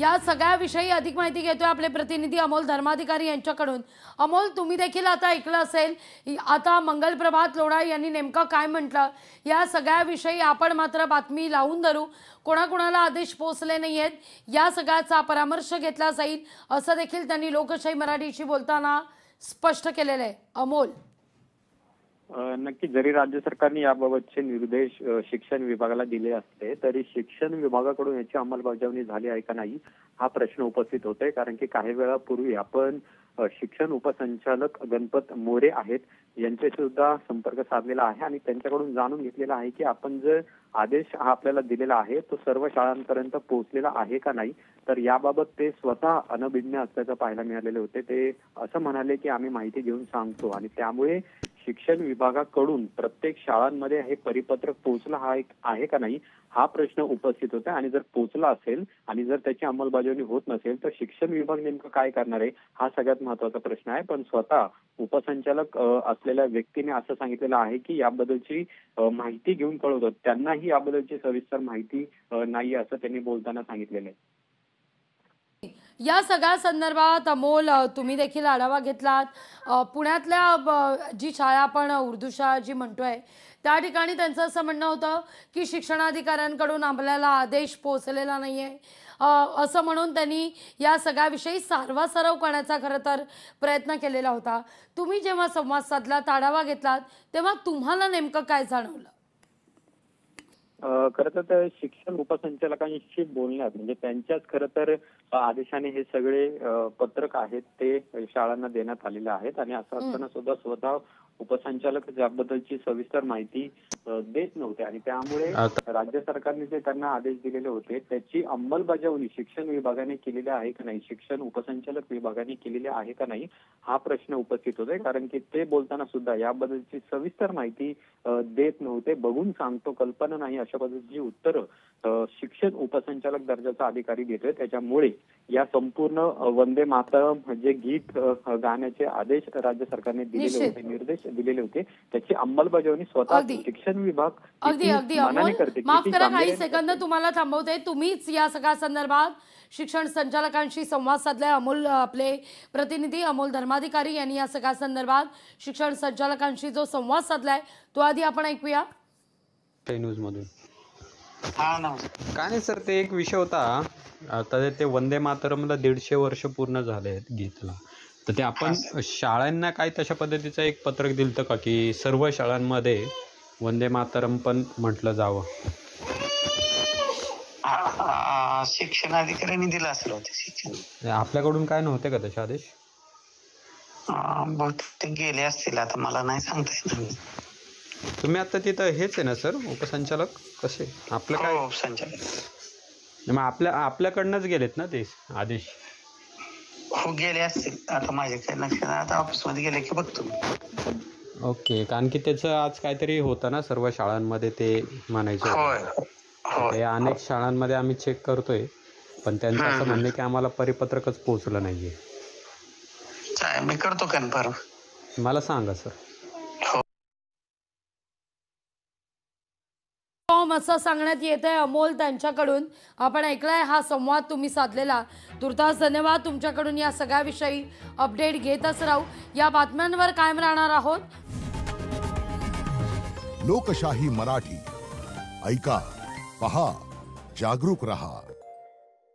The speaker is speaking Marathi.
या सगळ्याविषयी अधिक माहिती घेतोय आपले प्रतिनिधी अमोल धर्माधिकारी यांच्याकडून। अमोल, तुम्ही देखील आता ऐकलं असेल आता मंगलप्रभात लोढा यांनी नेमकं काय म्हटलं, या सगळ्याविषयी आपण मात्र बातमी लावून धरू। कोणाकोणाला आदेश पोहोचले नाहीयेत या सगळ्याचा परामर्श घेतला जाईल असं देखील त्यांनी लोकशाही मराठीशी बोलताना स्पष्ट केलेलं आहे। अमोल, नक्की जरी राज्य सरकारने याबाबतचे निर्देश शिक्षण विभागाला दिले असले तरी शिक्षण विभागाकडून याची अंमलबजावणी झाली आहे का नाही हा प्रश्न उपस्थित होतोय। कारण की काही वेळापूर्वी आपण शिक्षण उपसंचालक गणपत मोरे आहेत यांच्याशी सुद्धा संपर्क साधलेला आहे आणि त्यांच्याकडून जाणून घेतलेला आहे की आपण जे आदेश हा आपल्याला दिलेला आहे तो सर्व शाळांपर्यंत पोहोचलेला आहे का नाही। तर याबाबत ते स्वतः अनभिज्ञ असल्याचं पाहायला मिळालेले होते। ते असं म्हणाले की आम्ही माहिती घेऊन सांगतो आणि त्यामुळे शिक्षण विभागाकडून प्रत्येक शाळांमध्ये हे परिपत्रक पोहोचला आहे का नाही हा प्रश्न उपस्थित होता। आणि जर पोहोचला असेल आणि जर त्याची अंमलबजावणी होत नसेल तर शिक्षण विभाग नेमकं काय करणार आहे हा सगळ्यात महत्त्वाचा प्रश्न आहे। पण स्वतः उपसंचालक असलेल्या व्यक्तीने असं सांगितलेलं आहे की याबद्दलची माहिती घेऊन कळवतो, त्यांनाही याबद्दलची सविस्तर माहिती नाही असं त्यांनी बोलताना सांगितलेलं आहे। या सगळ्या संदर्भात अमोल तुम्ही देखील आढावा घेतलात। पुण्यातल्या जी शाळा आपण उर्दू शाळा जी म्हणतोय त्या ठिकाणी त्यांचं असं म्हणणं होतं की शिक्षणाधिकाऱ्यांकडून आपल्याला आदेश पोहोचलेला नाहीये असं म्हणून त्यांनी या सगळ्याविषयी सारवासारव करण्याचा खरं तर प्रयत्न केलेला होता। तुम्ही जेव्हा संवाद साधलात, आढावा घेतलात, तेव्हा तुम्हाला नेमकं काय जाणवलं? खरं तर शिक्षण उपसंचालकांशी बोलण्यात म्हणजे त्यांच्याच खरं तर आदेशाने हे सगळे पत्रक आहेत ते शाळांना देण्यात आलेले आहेत आणि असं असताना सुद्धा स्वतः उपसंचालक याबद्दलची सविस्तर माहिती देत नव्हते आणि त्यामुळे राज्य सरकारने जे त्यांना आदेश दिलेले होते त्याची अंमलबजावणी शिक्षण विभागाने केलेली आहे का नाही, शिक्षण उपसंचालक विभागाने केलेली आहे का नाही हा प्रश्न उपस्थित होतोय। कारण की ते बोलताना सुद्धा याबद्दलची सविस्तर माहिती देत नव्हते। बघून सांगतो, कल्पना नाही अशा पद्धतीची उत्तरं शिक्षण उपसंचालक दर्जाचा अधिकारी देतोय। त्याच्यामुळे या संपूर्ण वंदे मातरम जे गीत गाण्याचे आदेश राज्य सरकारने दिलेले होते, निर्देश दिलेले होते, त्याची अंमलबजावणी स्वतः शिक्षण विभाग अगदी माफ करा, काही सेकंद तुम्हाला थांबवते। तुम्हीच या सगळ्या संदर्भात शिक्षण संचालकांशी संवाद साधलाय। अमोल, आपले प्रतिनिधी अमोल धर्माधिकारी यांनी या सगळ्या संदर्भात शिक्षण संचालकांशी जो संवाद साधलाय तो आधी आपण ऐकूया। न्यूज मधून काय नाही सर, ते एक विषय होता आता ते वंदे मातरमला 150 वर्ष पूर्ण झाले गीतला, तर ते आपण शाळांना काय तशा पद्धतीचं एक पत्रक दिलतं का की सर्व शाळांमध्ये वंदे मातरम पण म्हटलं जावं? शिक्षणाधिकाऱ्यांनी दिला असेल होते शिक्षण, आपल्याकडून काय नव्हते का तसे आदेश? बहुतेक गेले असतील, आता मला नाही सांगता येणार। तुम्ही आता तिथं हेच आहे ना सर, उपसंचालक कसे आपलं काय? संचालक मग आपल्याकडनंच गेलेत ना ते आदेश? हो गेले असतील, आता माझे काही लक्षात, आता ऑफिसमध्ये गेले की बघतो। ओके, कारण की त्याचं आज काहीतरी होतं ना सर्व शाळांमध्ये ते म्हणायचं, ते अनेक शाळांमध्ये आम्ही चेक करतोय पण त्यांचं असं म्हणणं की आम्हाला परिपत्रकच पोहोचलं नाहीये। मी करतो कन्फर्म, मला सांगा सर। असं सांगण्यात येत आहे अमोल त्यांच्याकडून। आपण ऐकलाय हा संवाद तुम्ही साधलेला, तुर्तास धन्यवाद तुमच्याकडून। या सगळ्याविषयी अपडेट घेतच राहू, या बातम्यांवर कायम राहणार आहोत। लोकशाही मराठी ऐका, पहा, जागरूक रहा।